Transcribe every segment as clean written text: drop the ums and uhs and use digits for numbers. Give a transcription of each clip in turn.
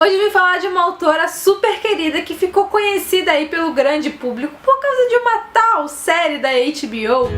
Hoje eu vim falar de uma autora super querida que ficou conhecida aí pelo grande público por causa de uma tal série da HBO.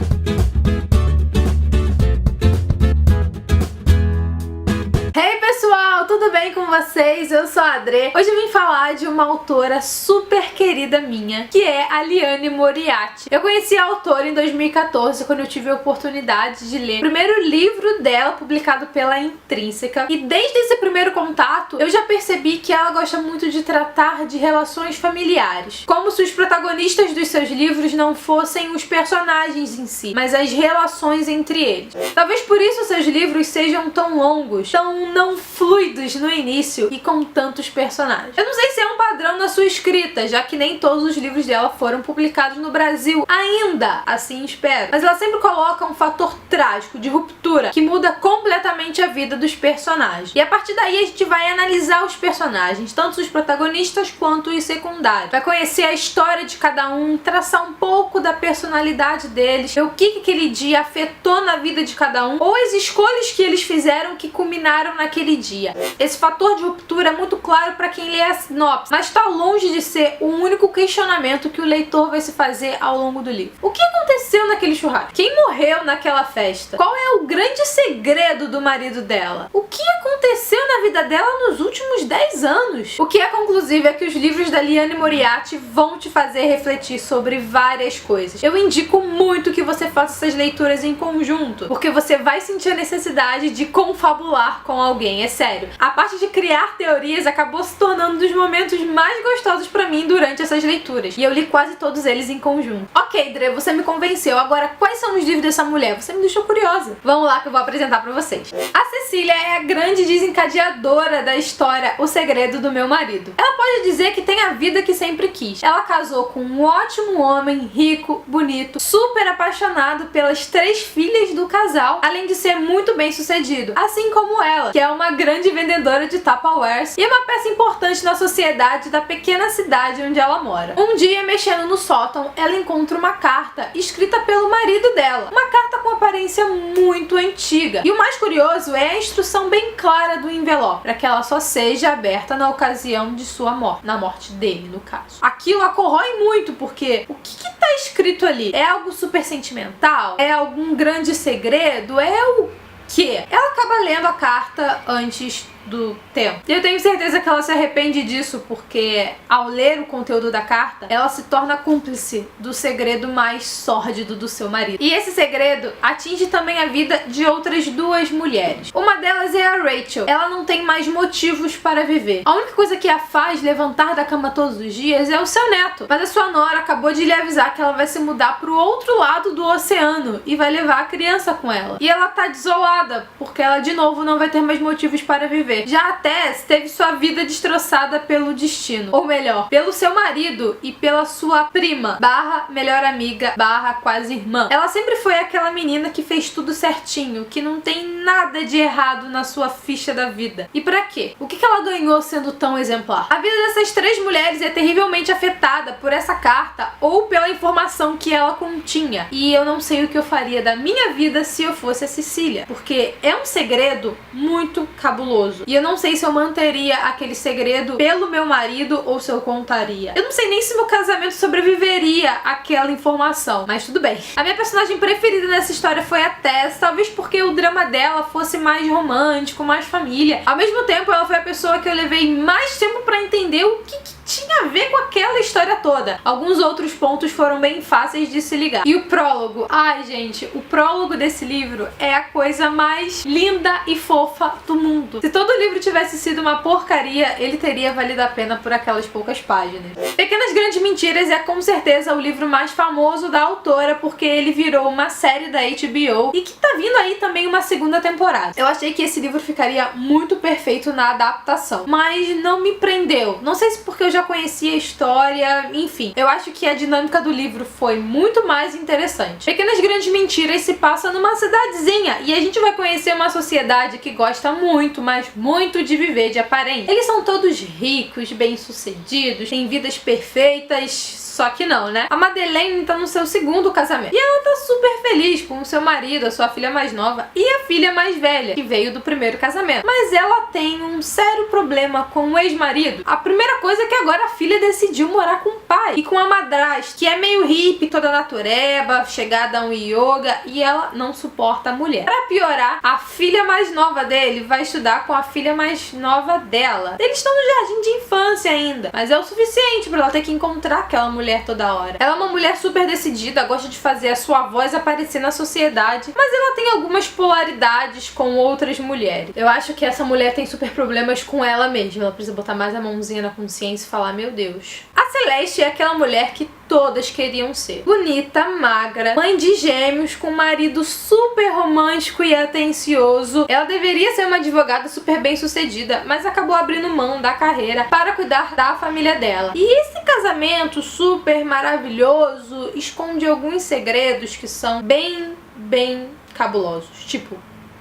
Hey pessoal, tudo bem com vocês? Eu sou a Adrê. Hoje eu vim falar de uma autora super querida minha, que é a Liane Moriarty. Eu conheci a autora em 2014, quando eu tive a oportunidade de ler o primeiro livro dela, publicado pela Intrínseca. E desde esse primeiro contato, eu já percebi que ela gosta muito de tratar de relações familiares. Como se os protagonistas dos seus livros não fossem os personagens em si, mas as relações entre eles. Talvez por isso seus livros sejam tão longos, tão não fluidos no início e com tantos personagens. Eu não sei se é um padrão na sua escrita, já que nem todos os livros dela foram publicados no Brasil ainda, assim espero. Mas ela sempre coloca um fator trágico, de ruptura, que muda completamente a vida dos personagens. E a partir daí a gente vai analisar os personagens, tanto os protagonistas quanto os secundários. Vai conhecer a história de cada um, traçar um pouco da personalidade deles, ver o que aquele dia afetou na vida de cada um, ou as escolhas que eles fizeram que culminaram naquele dia. Esse fator de ruptura é muito claro para quem lê a sinopse, mas está longe de ser o único questionamento que o leitor vai se fazer ao longo do livro. O que aconteceu naquele churrasco? Quem morreu naquela festa? Qual é o grande segredo do marido dela? O que aconteceu na vida dela nos últimos 10 anos? O que é conclusivo é que os livros da Liane Moriarty vão te fazer refletir sobre várias coisas. Eu indico muito que você faça essas leituras em conjunto, porque você vai sentir a necessidade de confabular com alguém, é sério. A parte de criar teorias acabou se tornando um dos momentos mais gostosos pra mim durante essas leituras. E eu li quase todos eles em conjunto. Ok, Dre, você me convenceu. Agora, quais são os livros dessa mulher? Você me deixou curiosa. Vamos lá que eu vou apresentar pra vocês. A Cecília é a grande desencadeadora da história O Segredo do Meu Marido. Ela pode dizer que tem a vida que sempre quis. Ela casou com um ótimo homem, rico, bonito, super apaixonado pelas 3 filhas do casal, além de ser muito bem sucedido, assim como ela, que é uma grande vendedora de Tupperwares e é uma peça importante na sociedade da pequena cidade onde ela mora. Um dia, mexendo no sótão, ela encontra uma carta escrita pelo marido dela. Uma carta com aparência muito antiga. E o mais curioso é a instrução bem clara do envelope, para que ela só seja aberta na ocasião de sua morte, na morte dele, no caso. Aquilo a corrói muito, porque o que tá escrito ali? É algo super sentimental? É algum grande segredo? É o quê? Ela acaba lendo a carta antes do tempo. E eu tenho certeza que ela se arrepende disso, porque ao ler o conteúdo da carta, ela se torna cúmplice do segredo mais sórdido do seu marido. E esse segredo atinge também a vida de outras 2 mulheres. Uma delas é a Rachel. Ela não tem mais motivos para viver. A única coisa que a faz levantar da cama todos os dias é o seu neto. Mas a sua nora acabou de lhe avisar que ela vai se mudar pro outro lado do oceano e vai levar a criança com ela. E ela tá desolada, porque ela de novo não vai ter mais motivos para viver. Já a Tess teve sua vida destroçada pelo destino, ou melhor, pelo seu marido e pela sua prima, / melhor amiga, / quase irmã. Ela sempre foi aquela menina que fez tudo certinho, que não tem nada de errado na sua ficha da vida. E pra quê? O que ela ganhou sendo tão exemplar? A vida dessas 3 mulheres é terrivelmente afetada por essa carta ou pela informação que ela continha. E eu não sei o que eu faria da minha vida se eu fosse a Cecília, porque é um segredo muito cabuloso. E eu não sei se eu manteria aquele segredo pelo meu marido ou se eu contaria. Eu não sei nem se meu casamento sobreviveria àquela informação, mas tudo bem. A minha personagem preferida nessa história foi a Tess, talvez porque o drama dela fosse mais romântico, mais família. Ao mesmo tempo, ela foi a pessoa que eu levei mais tempo pra entender o que tinha a ver com aquela história toda. Alguns outros pontos foram bem fáceis de se ligar. E o prólogo? Ai, gente, o prólogo desse livro é a coisa mais linda e fofa do mundo. Se todo livro tivesse sido uma porcaria, ele teria valido a pena por aquelas poucas páginas. Pequenas Grandes Mentiras é com certeza o livro mais famoso da autora, porque ele virou uma série da HBO e que tá vindo aí também uma 2ª temporada. Eu achei que esse livro ficaria muito perfeito na adaptação, mas não me prendeu. Não sei se porque eu já conheci conhecia a história, enfim. Eu acho que a dinâmica do livro foi muito mais interessante. Pequenas Grandes Mentiras se passa numa cidadezinha e a gente vai conhecer uma sociedade que gosta muito, mas muito de viver de aparência. Eles são todos ricos, bem-sucedidos, têm vidas perfeitas. Só que não, né? A Madeleine tá no seu segundo casamento. E ela tá super feliz com o seu marido, a sua filha mais nova e a filha mais velha, que veio do primeiro casamento. Mas ela tem um sério problema com o ex-marido. A primeira coisa é que agora a filha decidiu morar com o pai e com a madrasta, que é meio hippie, toda natureba, chegada a um yoga, e ela não suporta a mulher. Pra piorar, a filha mais nova dele vai estudar com a filha mais nova dela. Eles estão no jardim de infância ainda, mas é o suficiente pra ela ter que encontrar aquela mulher toda hora. Ela é uma mulher super decidida, gosta de fazer a sua voz aparecer na sociedade, mas ela tem algumas polaridades com outras mulheres. Eu acho que essa mulher tem super problemas com ela mesma. Ela precisa botar mais a mãozinha na consciência e falar, meu Deus. A Celeste é aquela mulher que todas queriam ser. Bonita, magra, mãe de gêmeos, com um marido super romântico e atencioso. Ela deveria ser uma advogada super bem sucedida, mas acabou abrindo mão da carreira para cuidar da família dela. E esse casamento super maravilhoso esconde alguns segredos que são bem cabulosos. Tipo,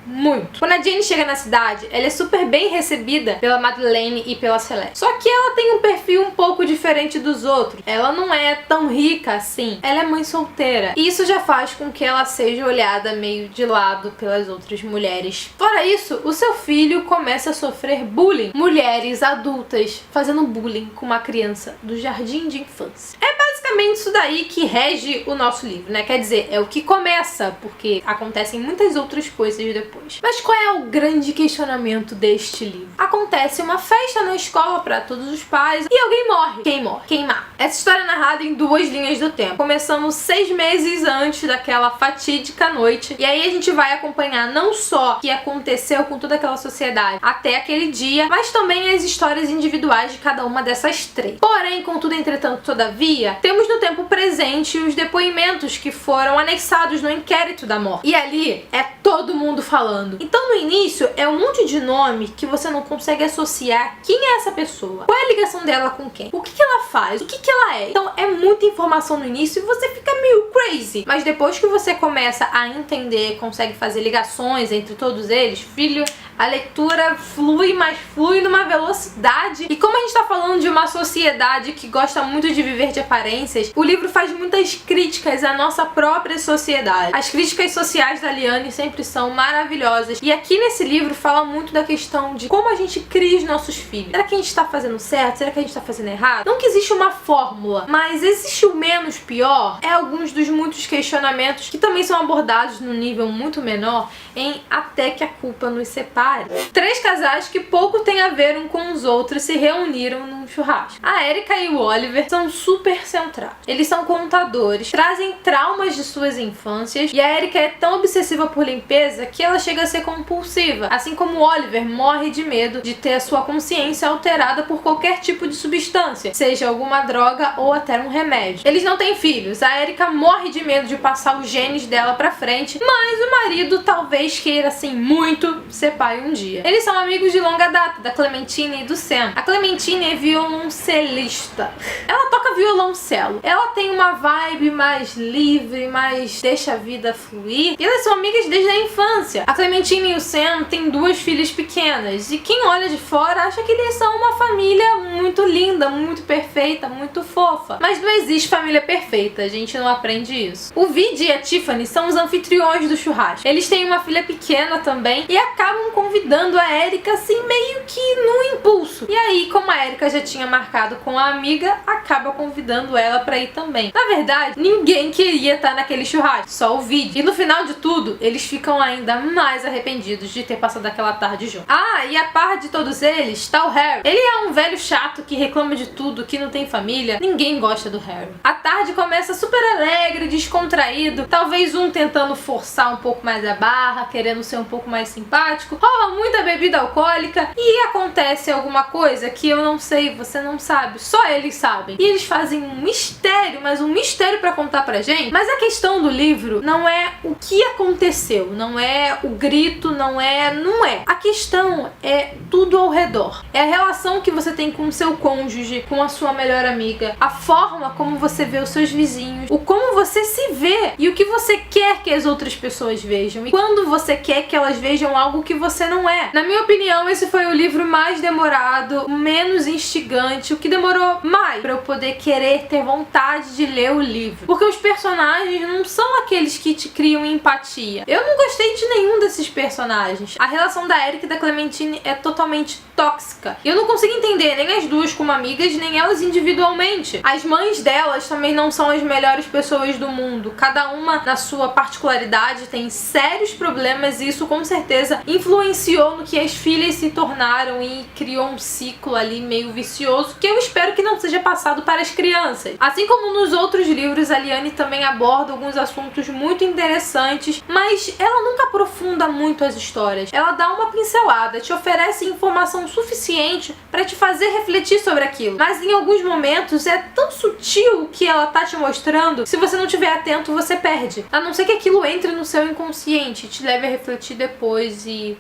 muito. Quando a Jane chega na cidade, ela é super bem recebida pela Madeleine e pela Celeste. Só que ela tem um perfil um pouco diferente dos outros. Ela não é tão rica assim. Ela é mãe solteira. E isso já faz com que ela seja olhada meio de lado pelas outras mulheres. Fora isso, o seu filho começa a sofrer bullying. Mulheres adultas fazendo bullying com uma criança do jardim de infância. É basicamente isso daí que rege o nosso livro, né? Quer dizer, é o que começa, porque acontecem muitas outras coisas depois. Mas qual é o grande questionamento deste livro? Acontece uma festa na escola para todos os pais e alguém morre. Quem morre? Quem mata? Essa história é narrada em duas linhas do tempo. Começamos 6 meses antes daquela fatídica noite. E aí a gente vai acompanhar não só o que aconteceu com toda aquela sociedade até aquele dia, mas também as histórias individuais de cada uma dessas 3. Porém, contudo, entretanto, todavia, temos no tempo presente os depoimentos que foram anexados no inquérito da morte. E ali é todo mundo falando. Então no início é um monte de nome que você não consegue associar quem é essa pessoa, qual é a ligação dela com quem, o que ela faz, o que ela é. Então é muita informação no início e você fica meio crazy. Mas depois que você começa a entender, consegue fazer ligações entre todos eles, filho, a leitura flui, mas flui numa velocidade. E como a gente tá falando de uma sociedade que gosta muito de viver de aparências, o livro faz muitas críticas à nossa própria sociedade. As críticas sociais da Liane sempre são maravilhosas. E aqui nesse livro fala muito da questão de como a gente cria os nossos filhos. Será que a gente tá fazendo certo? Será que a gente tá fazendo errado? Não que existe uma fórmula, mas existe o menos pior. É alguns dos muitos questionamentos que também são abordados num nível muito menor em Até que a Culpa Nos Separe. 3 casais que pouco tem a ver um com os outros se reuniram num churrasco. A Erika e o Oliver são super centrados. Eles são contadores, trazem traumas de suas infâncias e a Erika é tão obsessiva por limpeza que ela chega a ser compulsiva, assim como o Oliver morre de medo de ter a sua consciência alterada por qualquer tipo de substância, seja alguma droga ou até um remédio. Eles não têm filhos, a Erika morre de medo de passar os genes dela pra frente, mas o marido talvez queira assim muito ser pai um dia. Eles são amigos de longa data, da Clementine e do Sam. A Clementine é violoncelista. Ela toca violoncelo. Ela tem uma vibe mais livre, mais deixa a vida fluir. E elas são amigas desde a infância. A Clementine e o Sam têm 2 filhas pequenas. E quem olha de fora acha que eles são uma família muito linda, muito perfeita, muito fofa. Mas não existe família perfeita. A gente não aprende isso. O Vid e a Tiffany são os anfitriões do churrasco. Eles têm uma filha pequena também e acabam convidando a Erika assim meio que no impulso. E aí, como a Erika já tinha marcado com a amiga, acaba convidando ela pra ir também. Na verdade, ninguém queria estar naquele churrasco, só o Vid. E no final de tudo, eles ficam ainda mais arrependidos de ter passado aquela tarde juntos. Ah, e a par de todos eles tá o Harry. Ele é um velho chato que reclama de tudo, que não tem família. Ninguém gosta do Harry. A tarde começa super alegre, descontraído, talvez um tentando forçar um pouco mais a barra, querendo ser um pouco mais simpático. Rola muita bebida alcoólica e acontece alguma coisa que eu não sei você não sabe, só eles sabem. E eles fazem um mistério, mas um mistério pra contar pra gente. Mas a questão do livro não é o que aconteceu, não é o grito, não é. A questão é tudo ao redor. É a relação que você tem com o seu cônjuge, com a sua melhor amiga, a forma como você vê os seus vizinhos, o como você se vê e o que você quer que as outras pessoas vejam e quando você quer que elas vejam algo que você não é. Na minha opinião, esse foi o livro mais demorado, menos instigante, o que demorou mais pra eu poder querer ter vontade de ler o livro. Porque os personagens não são aqueles que te criam empatia. Eu não gostei de nenhum desses personagens. A relação da Erica e da Clementine é totalmente tóxica. Eu não consigo entender nem as duas como amigas, nem elas individualmente. As mães delas também não são as melhores pessoas do mundo. Cada uma na sua particularidade tem sérios problemas e isso com certeza influenciou no que as filhas se tornaram e criou um ciclo ali meio vicioso que eu espero que não seja passado para as crianças. Assim como nos outros livros, a Liane também aborda alguns assuntos muito interessantes, mas ela nunca aprofunda muito as histórias. Ela dá uma pincelada, te oferece informação suficiente para te fazer refletir sobre aquilo. Mas em alguns momentos é tão sutil o que ela tá te mostrando, se você não estiver atento, você perde. A não ser que aquilo entre no seu inconsciente, te leve a refletir depois e...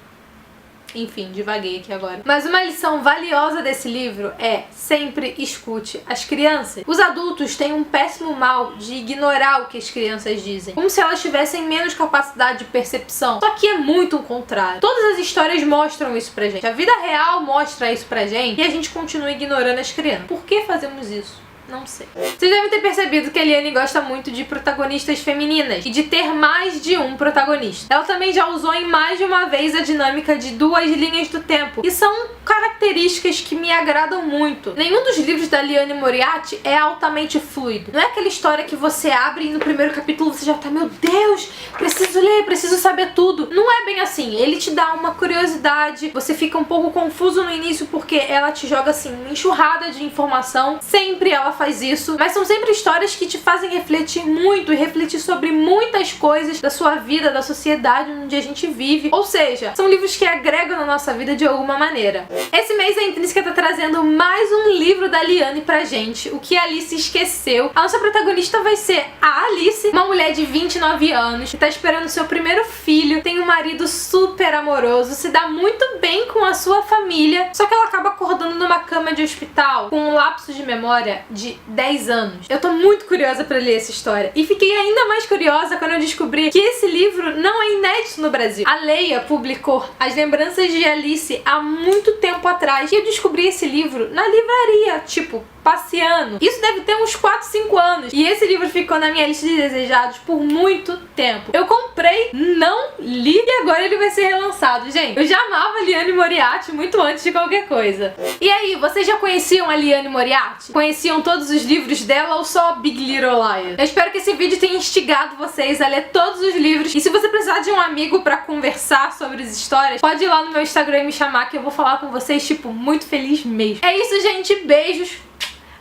Enfim, divaguei aqui agora. Mas uma lição valiosa desse livro é: sempre escute as crianças. Os adultos têm um péssimo mal de ignorar o que as crianças dizem, como se elas tivessem menos capacidade de percepção. Só que é muito o contrário. Todas as histórias mostram isso pra gente. A vida real mostra isso pra gente e a gente continua ignorando as crianças. Por que fazemos isso? Não sei. Vocês devem ter percebido que a Liane gosta muito de protagonistas femininas e de ter mais de um protagonista. Ela também já usou em mais de uma vez a dinâmica de duas linhas do tempo. E são características que me agradam muito. Nenhum dos livros da Liane Moriarty é altamente fluido. Não é aquela história que você abre e no primeiro capítulo você já tá, meu Deus, preciso ler, preciso saber tudo. Não é bem assim. Ele te dá uma curiosidade, você fica um pouco confuso no início porque ela te joga assim uma enxurrada de informação. Sempre ela faz isso, mas são sempre histórias que te fazem refletir muito e refletir sobre muitas coisas da sua vida, da sociedade onde a gente vive. Ou seja, são livros que agregam na nossa vida de alguma maneira. Esse mês a Intrínseca tá trazendo mais um livro da Liane pra gente, O que a Alice Esqueceu. A nossa protagonista vai ser a Alice, uma mulher de 29 anos, que tá esperando seu primeiro filho, tem um marido super amoroso, se dá muito bem com a sua família, só que ela acaba acordando numa cama de hospital com um lapso de memória de 10 anos. Eu tô muito curiosa pra ler essa história. E fiquei ainda mais curiosa quando eu descobri que esse livro não é inédito no Brasil. A Leia publicou As Lembranças de Alice há muito tempo atrás. E eu descobri esse livro na livraria, tipo, passeando. Isso deve ter uns 4, 5 anos. E esse livro ficou na minha lista de desejados por muito tempo. Eu comprei, não li e agora ele vai ser relançado. Gente, eu já amava a Liane Moriarty muito antes de qualquer coisa. E aí, vocês já conheciam a Liane Moriarty? Conheciam todos os livros dela ou só Big Little Lies? Eu espero que esse vídeo tenha instigado vocês a ler todos os livros. E se você precisar de um amigo pra conversar sobre as histórias, pode ir lá no meu Instagram e me chamar que eu vou falar com vocês, tipo, muito feliz mesmo. É isso, gente. Beijos.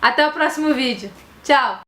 Até o próximo vídeo. Tchau!